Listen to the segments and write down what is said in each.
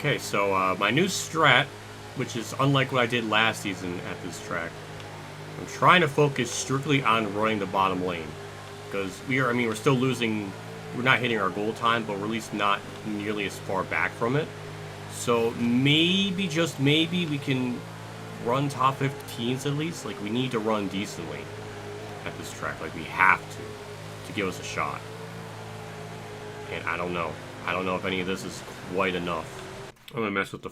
Okay, so my new strat, which is unlike what I did last season at this track, I'm trying to focus strictly on running the bottom lane. Because we're still losing, we're not hitting our goal time, but we're at least not nearly as far back from it. So maybe, just maybe, we can run top 15s at least. Like, we need to run decently at this track. Like, we have to give us a shot. And I don't know. I don't know if any of this is quite enough. I'm going to mess with the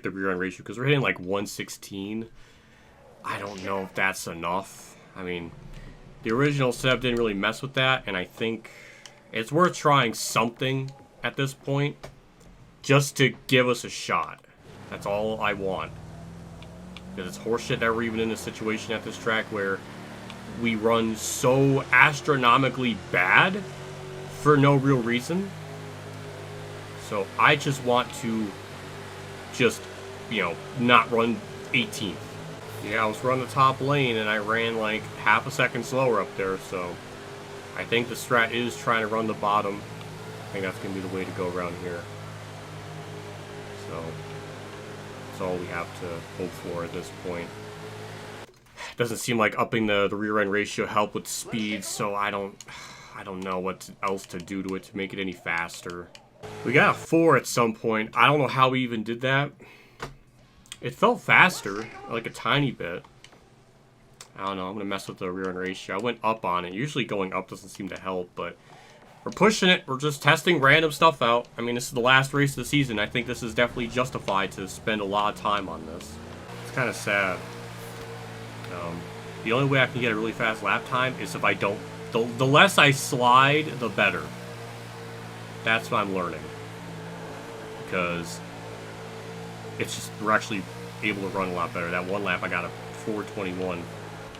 the rear end ratio, because we're hitting like 116. I don't know if that's enough. I mean, the original setup didn't really mess with that, and I think it's worth trying something at this point just to give us a shot. That's all I want. Because it's horseshit that we're even in a situation at this track where we run so astronomically bad for no real reason. So I just want to not run 18th. Yeah, I was running the top lane and I ran like half a second slower up there, so I think the strat is trying to run the bottom. I think that's going to be the way to go around here. So that's all we have to hope for at this point. It doesn't seem like upping the rear end ratio helped with speed, so I don't know what else to do to it to make it any faster. We got a 4 at some point. I don't know how we even did that. It felt faster, like a tiny bit. I don't know, I'm going to mess with the rear end ratio. I went up on it. Usually going up doesn't seem to help, but we're pushing it. We're just testing random stuff out. I mean, this is the last race of the season. I think this is definitely justified to spend a lot of time on this. It's kind of sad. The only way I can get a really fast lap time is if I don't... The less I slide, the better. That's what I'm learning. Because it's just, we're actually able to run a lot better. That one lap I got a 4:21,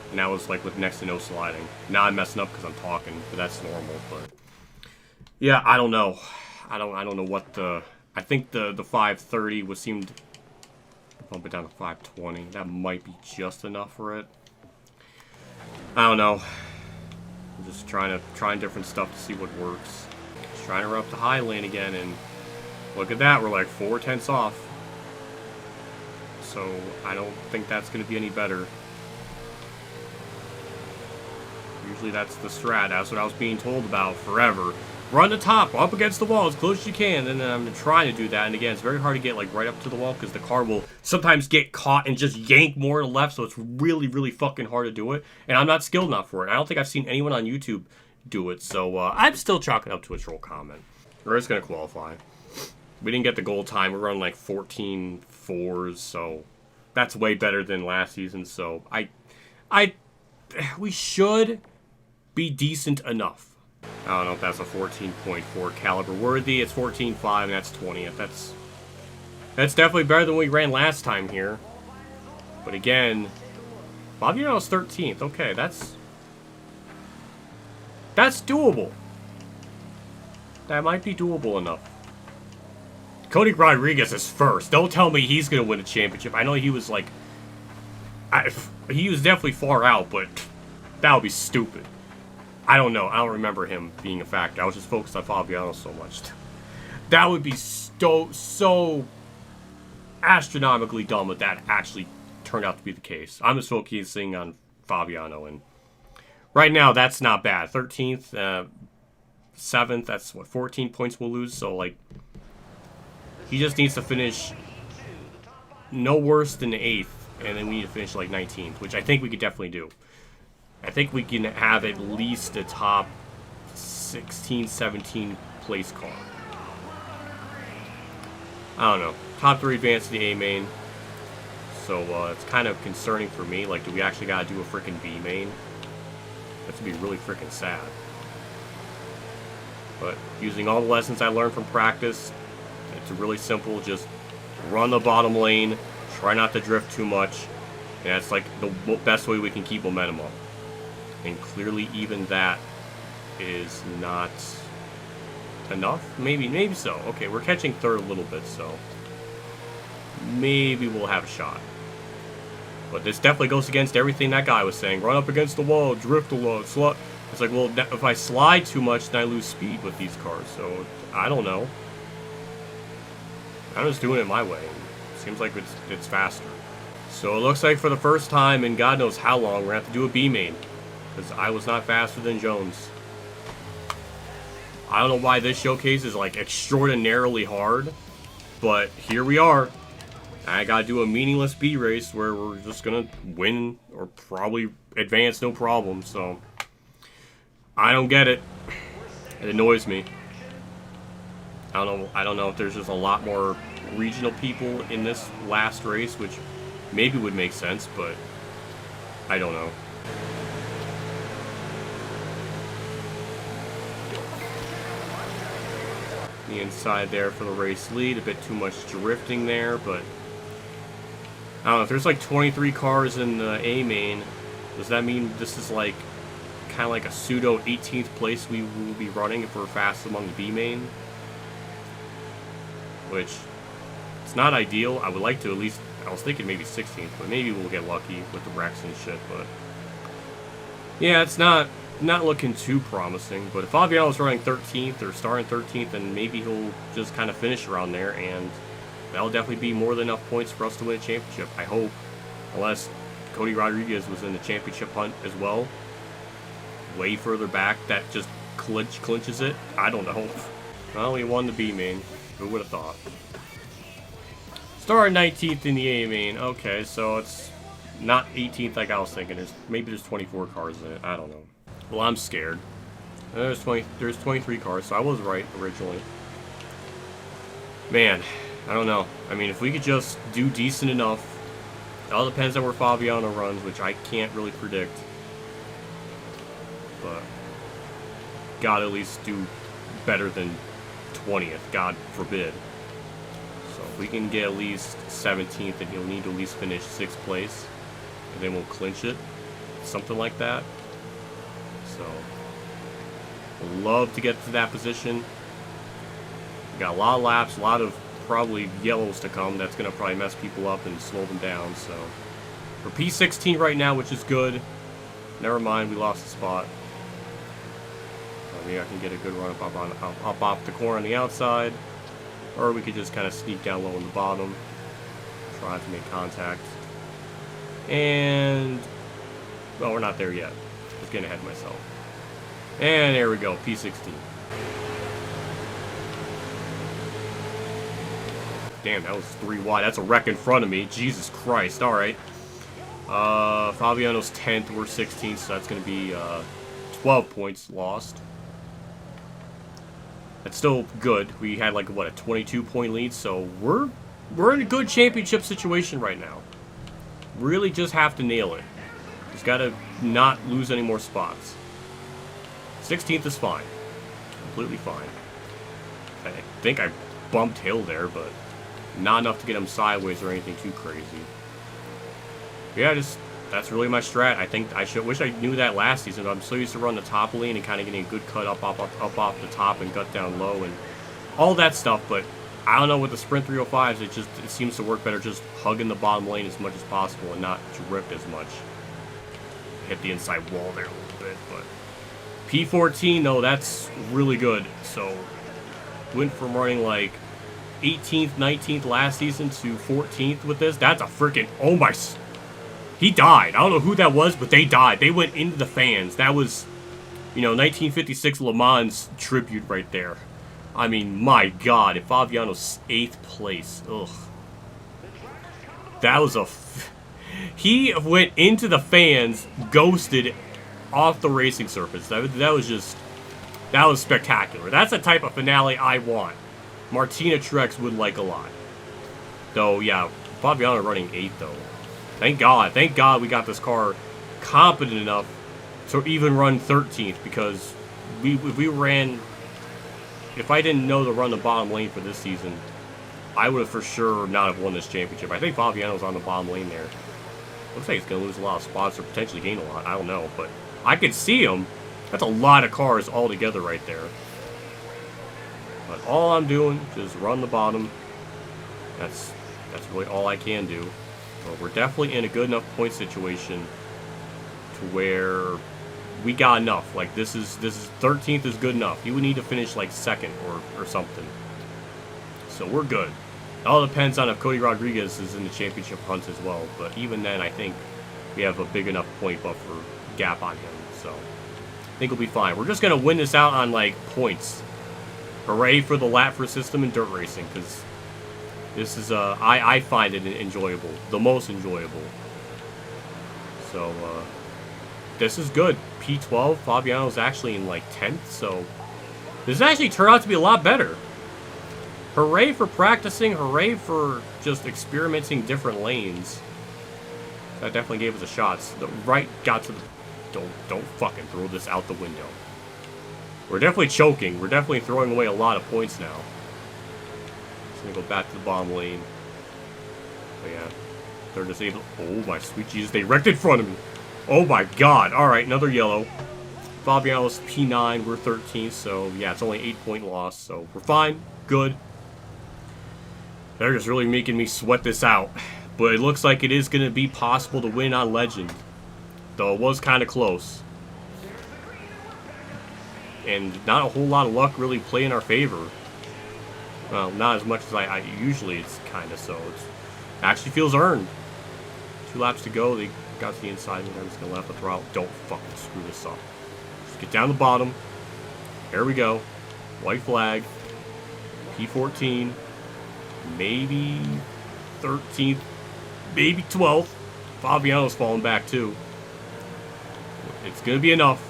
and that was like with next to no sliding. Now I'm messing up because I'm talking, but that's normal. But yeah, I don't know. I don't know what the... I think the 5:30 seemed bump it down to 5:20. That might be just enough for it. I don't know. I'm just trying different stuff to see what works. Just trying to run up the high lane again, and look at that. We're like 4/10 off. So I don't think that's going to be any better. Usually that's the strat. That's what I was being told about forever. Run the top, up against the wall as close as you can. And then I'm trying to do that. And again, it's very hard to get like right up to the wall because the car will sometimes get caught and just yank more to the left. So it's really, really fucking hard to do it. And I'm not skilled enough for it. I don't think I've seen anyone on YouTube do it. So I'm still chalking up to a troll comment. We're just going to qualify. We didn't get the goal time. We're running like 14.4s. So that's way better than last season. So we should be decent enough. I don't know if that's a 14.4 caliber worthy. It's 14.5 and that's 20th. That's definitely better than we ran last time here. But again, Fabiano's 13th. Okay, that's doable. That might be doable enough. Cody Rodriguez is first. Don't tell me he's going to win a championship. I know he was like... he was definitely far out, but that would be stupid. I don't know. I don't remember him being a factor. I was just focused on Fabiano so much. That would be so astronomically dumb if that actually turned out to be the case. I'm just focusing on Fabiano, and right now that's not bad. 13th, 7th, that's what, 14 points we'll lose. So like, he just needs to finish no worse than 8th, and then we need to finish like 19th, which I think we could definitely do. I think we can have at least a top 16, 17 place car. I don't know. Top 3 advance to the A main. So it's kind of concerning for me. Like, do we actually got to do a freaking B main? That's going to be really freaking sad. But using all the lessons I learned from practice, it's really simple. Just run the bottom lane. Try not to drift too much. And that's like the best way we can keep momentum up. And clearly even that is not enough. Maybe so. Okay, we're catching third a little bit, so maybe we'll have a shot. But this definitely goes against everything that guy was saying. Run up against the wall, drift a lot, slot. It's like, well, if I slide too much, then I lose speed with these cars. So, I don't know. I'm just doing it my way. Seems like it's faster. So it looks like for the first time in God knows how long, we're going to have to do a B main. Because I was not faster than Jones. I don't know why this showcase is like extraordinarily hard. But here we are. I gotta do a meaningless B race where we're just gonna win or probably advance no problem. So I don't get it. It annoys me. I don't know if there's just a lot more regional people in this last race, which maybe would make sense, but I don't know. The inside there for the race lead, a bit too much drifting there, but I don't know, if there's like 23 cars in the A main, does that mean this is like kind of like a pseudo 18th place we will be running if we're fast among the B main? Which, it's not ideal. I would like to at least, I was thinking maybe 16th, but maybe we'll get lucky with the wrecks and shit, but yeah, it's not looking too promising. But if Fabiano's running 13th or starting 13th, then maybe he'll just kind of finish around there, and that'll definitely be more than enough points for us to win a championship, I hope. Unless Cody Rodriguez was in the championship hunt as well. Way further back, that just clinches it. I don't know. Well, we won the B main. Who would have thought? Started 19th in the A main. Okay, so it's not 18th like I was thinking. Maybe there's 24 cars in it. I don't know. Well, I'm scared. There's 23 cars, so I was right originally. Man, I don't know. I mean, if we could just do decent enough, it all depends on where Fabiano runs, which I can't really predict. But gotta at least do better than 20th, God forbid. So if we can get at least 17th, then he'll need to at least finish 6th place, and then we'll clinch it, something like that. So I'd love to get to that position. We got a lot of laps, a lot of probably yellows to come. That's gonna probably mess people up and slow them down. So we're P16 right now, which is good. Never mind, we lost the spot. Maybe I can get a good run up off the corner on the outside, or we could just kind of sneak down low in the bottom, try to make contact. And well, we're not there yet. I was getting ahead of myself. And there we go, P16. Damn, that was 3 wide. That's a wreck in front of me. Jesus Christ. All right. Fabiano's 10th. We're 16th, so that's going to be 12 points lost. That's still good. We had like what, a 22-point lead, so we're in a good championship situation right now. Really just have to nail it. Just gotta not lose any more spots. 16th is fine. Completely fine. I think I bumped Hill there, but not enough to get him sideways or anything too crazy. But yeah, that's really my strat. I think wish I knew that last season. I'm so used to run the top lane and kind of getting a good cut up off the top and gut down low and all that stuff. But I don't know, with the Sprint 305s, it seems to work better just hugging the bottom lane as much as possible and not drip as much. Hit the inside wall there a little bit, but P14 though, that's really good. So went from running like 18th, 19th last season to 14th with this. That's a freaking, oh my. He died. I don't know who that was, but they died. They went into the fans. That was, 1956 Le Mans tribute right there. I mean, my God. If Fabiano's 8th place. Ugh. That was he went into the fans, ghosted off the racing surface. That was spectacular. That's the type of finale I want. Martina Truex would like a lot. Though, yeah, Fabiano running 8th, though. Thank God we got this car competent enough to even run 13th, because if I didn't know to run the bottom lane for this season, I would have for sure not have won this championship. I think Fabiano's on the bottom lane there. Looks like he's going to lose a lot of spots or potentially gain a lot. I don't know, but I could see him. That's a lot of cars all together right there. But all I'm doing is run the bottom. That's really all I can do. But we're definitely in a good enough point situation to where we got enough. Like, this is 13th is good enough. You would need to finish like 2nd or something. So we're good. It all depends on if Cody Rodriguez is in the championship hunt as well. But even then, I think we have a big enough point buffer gap on him. So I think we'll be fine. We're just going to win this out on, like, points. Hooray for the WhatiFR system in dirt racing, because this is, I find it enjoyable. The most enjoyable. So, this is good. P12, Fabiano's actually in, like, 10th, so this actually turned out to be a lot better. Hooray for practicing. Hooray for just experimenting different lanes. That definitely gave us a shot. The right got to the... Don't fucking throw this out the window. We're definitely choking. We're definitely throwing away a lot of points now. Just gonna go back to the bottom lane. But yeah. They're disabled. Oh my sweet Jesus. They wrecked in front of me. Oh my god. Alright, another yellow. Fabiano's P9. We're 13th. So yeah, it's only 8-point loss. So we're fine. Good. They're just really making me sweat this out. But it looks like it is going to be possible to win on Legend. Though it was kind of close. And not a whole lot of luck really play in our favor. Well, not as much as I usually it's kind of so. It actually feels earned. 2 laps to go. They got to the inside and I'm just going to let the throttle. Don't fucking screw this up. Just get down the bottom. There we go. White flag. P14. Maybe 13th. Maybe 12th. Fabiano's falling back too. It's going to be enough.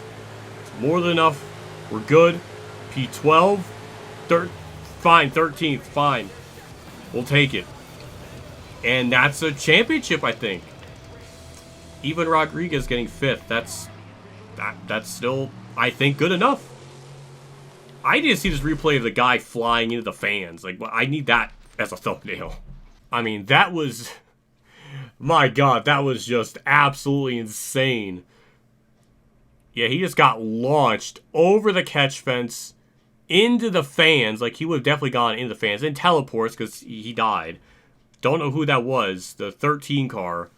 It's more than enough. We're good. P12. Fine. 13th. Fine. We'll take it. And that's a championship, I think. Even Rodriguez getting 5th. That's still, I think, good enough. I need to see this replay of the guy flying into the fans. Like, I need that as a thumbnail. I mean, that was... My god, that was just absolutely insane. Yeah, he just got launched over the catch fence into the fans. Like, he would have definitely gone into the fans. And teleports, because he died. Don't know who that was. The 13 car.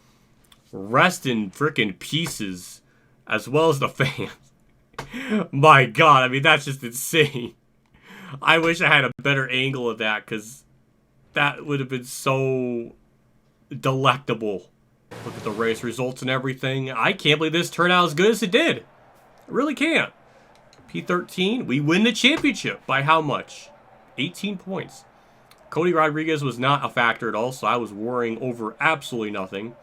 Rest in freaking pieces. As well as the fans. My god, I mean, that's just insane. I wish I had a better angle of that, because that would have been so delectable. Look at the race results and everything. I can't believe this turned out as good as it did. I really can't. P13, we win the championship. By how much? 18 points. Cody Rodriguez was not a factor at all, so I was worrying over absolutely nothing.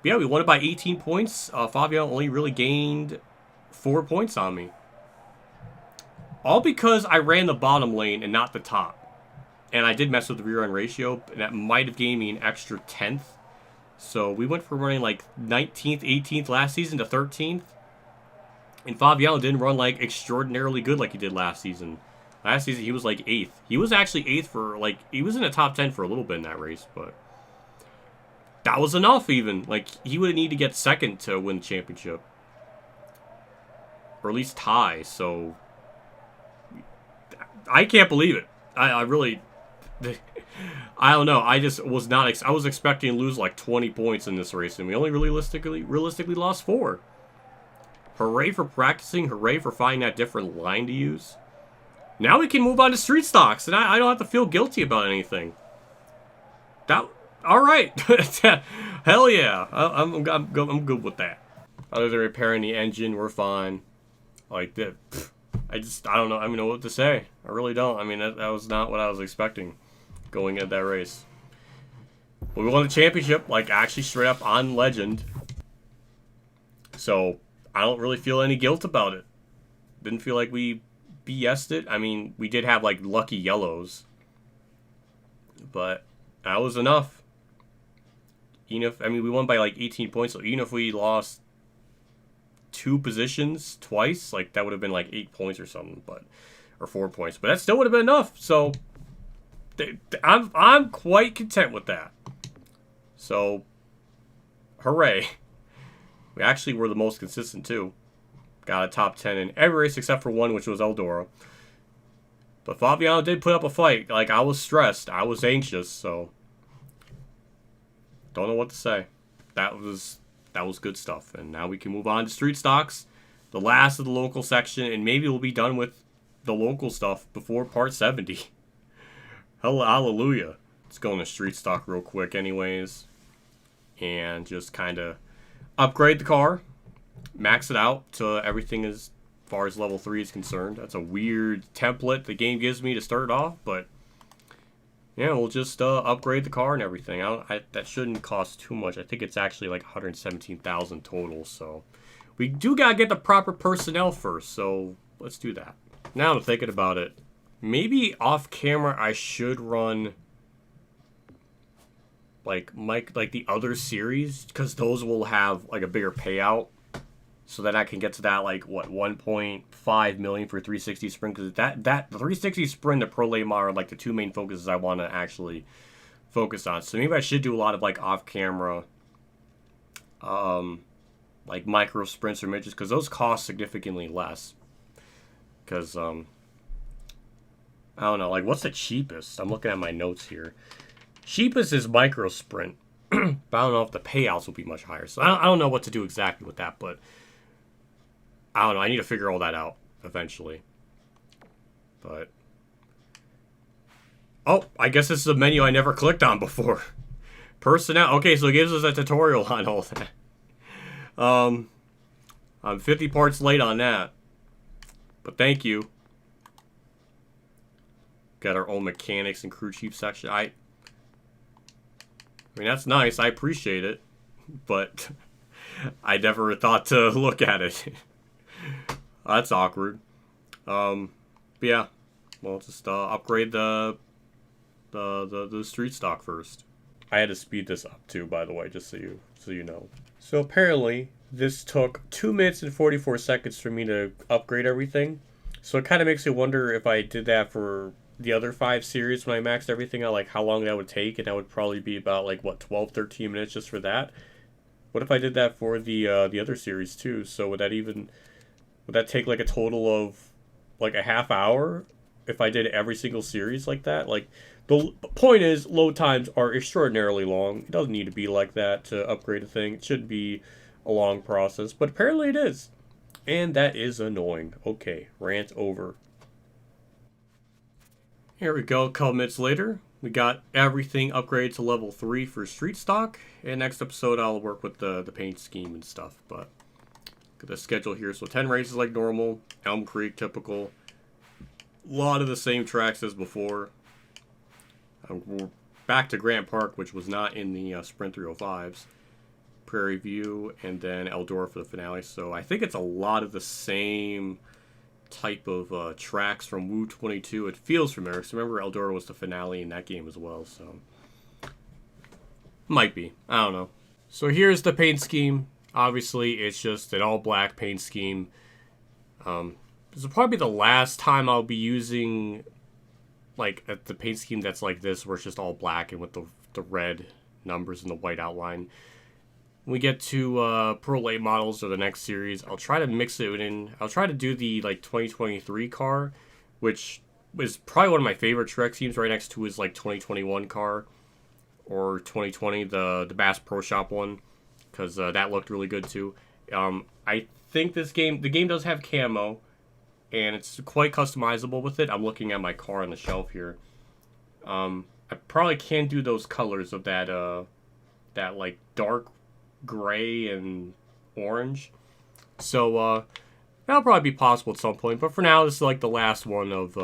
But yeah, we won it by 18 points. Fabiano only really gained 4 points on me. All because I ran the bottom lane and not the top. And I did mess with the rear end ratio, and that might have gained me an extra 10th. So we went from running like 19th, 18th last season to 13th. And Fabiano didn't run like extraordinarily good like he did last season. Last season he was like 8th. He was actually 8th for like, he was in the top 10 for a little bit in that race, but that was enough even. Like, he would need to get 2nd to win the championship. Or at least tie, so I can't believe it. I really... I don't know. I just was not... I was expecting to lose like 20 points in this race, and we only realistically lost 4. Hooray for practicing. Hooray for finding that different line to use. Now we can move on to street stocks, and I don't have to feel guilty about anything. All right. Hell yeah. I'm good with that. Other than repairing the engine, we're fine. Like that. I don't know. I don't know what to say. I really don't. I mean, that was not what I was expecting going into that race. But we won the championship, like, actually straight up on Legend. So, I don't really feel any guilt about it. Didn't feel like we BS'd it. I mean, we did have, like, lucky yellows. But that was enough. Even if, I mean, we won by, like, 18 points. So, even if we lost 2 positions twice, like, that would have been, like, 8 points or something. Or 4 points. But that still would have been enough. So, I'm quite content with that. So, hooray. We actually were the most consistent, too. Got a top 10 in every race except for one, which was Eldora. But Fabiano did put up a fight. Like, I was stressed. I was anxious, so... Don't know what to say. That was good stuff. And now we can move on to street stocks. The last of the local section. And maybe we'll be done with the local stuff before part 70. Hallelujah. Let's go into street stock real quick anyways. And just kind of upgrade the car. Max it out to everything as far as level 3 is concerned. That's a weird template the game gives me to start off, but yeah, we'll just upgrade the car and everything. That shouldn't cost too much. I think it's actually like 117,000 total, so we do gotta get the proper personnel first, so let's do that. Now I'm thinking about it. Maybe off camera I should run like the other series, because those will have like a bigger payout, so that I can get to that like what 1.5 million for 360 sprint, because the 360 sprint, the pro late model are like the two main focuses I want to actually focus on. So maybe I should do a lot of like off camera like micro sprints or midgets, because those cost significantly less. Because I don't know, like what's the cheapest? I'm looking at my notes here. Cheapest is micro sprint, but I don't know if the payouts will be much higher. So I don't know what to do exactly with that, but I don't know. I need to figure all that out eventually. But oh, I guess this is a menu I never clicked on before. Personnel. Okay, so it gives us a tutorial on all that. I'm 50 parts late on that, but thank you. Got our own mechanics and crew chief section. I mean, that's nice. I appreciate it. But I never thought to look at it. That's awkward. But yeah. Well, just upgrade the street stock first. I had to speed this up too, by the way, just so you know. So apparently, this took 2 minutes and 44 seconds for me to upgrade everything. So it kind of makes me wonder if I did that for the other 5 series when I maxed everything out, like how long that would take, and that would probably be about like what 12-13 minutes just for that. What if I did that for the other series too? So would that take like a total of like a half hour if I did every single series like that? Like the point is, load times are extraordinarily long. It doesn't need to be like that to upgrade a thing. It should be a long process, but apparently it is, and that is annoying. Okay, rant over. Here we go, a couple minutes later. We got everything upgraded to level 3 for street stock. And next episode I'll work with the paint scheme and stuff. But look at the schedule here. So 10 races like normal. Elm Creek, typical. A lot of the same tracks as before. We're back to Grant Park, which was not in the Sprint 305s. Prairie View, and then Eldora for the finale. So I think it's a lot of the same type of tracks from Woo 22. It feels familiar, because remember Eldora was the finale in that game as well, so might be, I don't know. So here's the paint scheme. Obviously it's just an all black paint scheme. This will probably be the last time I'll be using like the paint scheme that's like this, where it's just all black and with the red numbers and the white outline. When we get to Pro Late models or the next series, I'll try to mix it in. I'll try to do the like 2023 car, which is probably one of my favorite track schemes. Right next to his like 2021 car, or 2020, the Bass Pro Shop one, because that looked really good too. I think the game does have camo, and it's quite customizable with it. I'm looking at my car on the shelf here. I probably can do those colors of that like dark gray and orange, so that'll probably be possible at some point, but for now this is like the last one of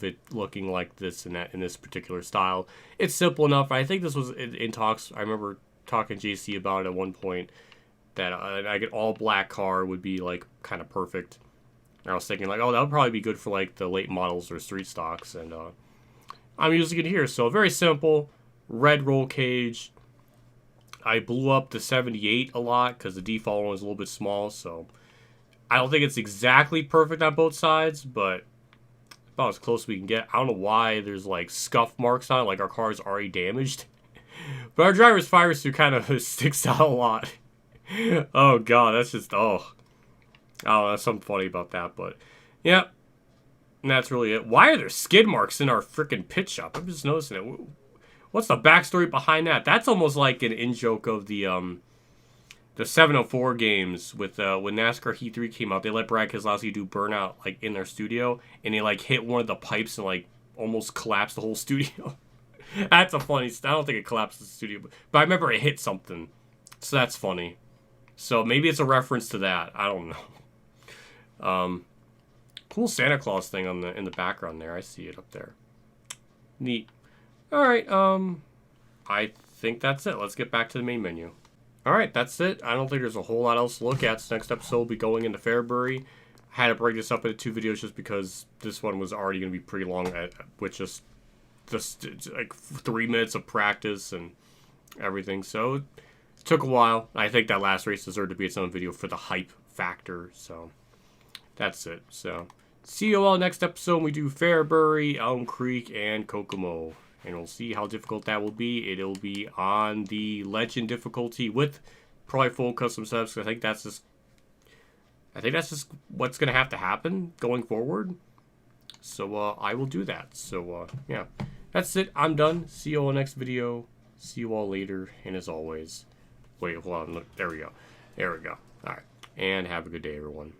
it looking like this in this particular style. It's simple enough. I think this was in talks. I remember talking to JC about it at one point, that I get all black car would be like kind of perfect, and I was thinking like, oh, that would probably be good for like the late models or street stocks, and I'm using it here. So very simple, red roll cage. I blew up the 78 a lot because the default one was a little bit small, so I don't think it's exactly perfect on both sides, but about as close as we can get. I don't know why there's like scuff marks on it, like our car is already damaged. But our driver's fire suit kind of sticks out a lot. Oh god, that's just, oh, that's something funny about that, but yeah, and that's really it. Why are there skid marks in our freaking pit shop? I'm just noticing it. What's the backstory behind that? That's almost like an in-joke of the 704 games with when NASCAR Heat 3 came out. They let Brad Keselowski do Burnout like in their studio, and he like hit one of the pipes and like almost collapsed the whole studio. That's a funny... I don't think it collapsed the studio, but I remember it hit something. So that's funny. So maybe it's a reference to that. I don't know. Cool Santa Claus thing on in the background there. I see it up there. Neat. All right. I think that's it. Let's get back to the main menu. All right, that's it. I don't think there's a whole lot else to look at. So next episode will be going into Fairbury. I had to break this up into 2 videos just because this one was already going to be pretty long, with just like 3 minutes of practice and everything. So it took a while. I think that last race deserved to be its own video for the hype factor. So that's it. So see you all next episode when we do Fairbury, Elm Creek, and Kokomo. And we'll see how difficult that will be. It'll be on the Legend difficulty with probably full custom setups. I think that's just what's going to have to happen going forward. So I will do that. So yeah, that's it. I'm done. See you all next video. See you all later. And as always, wait, hold on. Look, there we go. There we go. All right. And have a good day, everyone.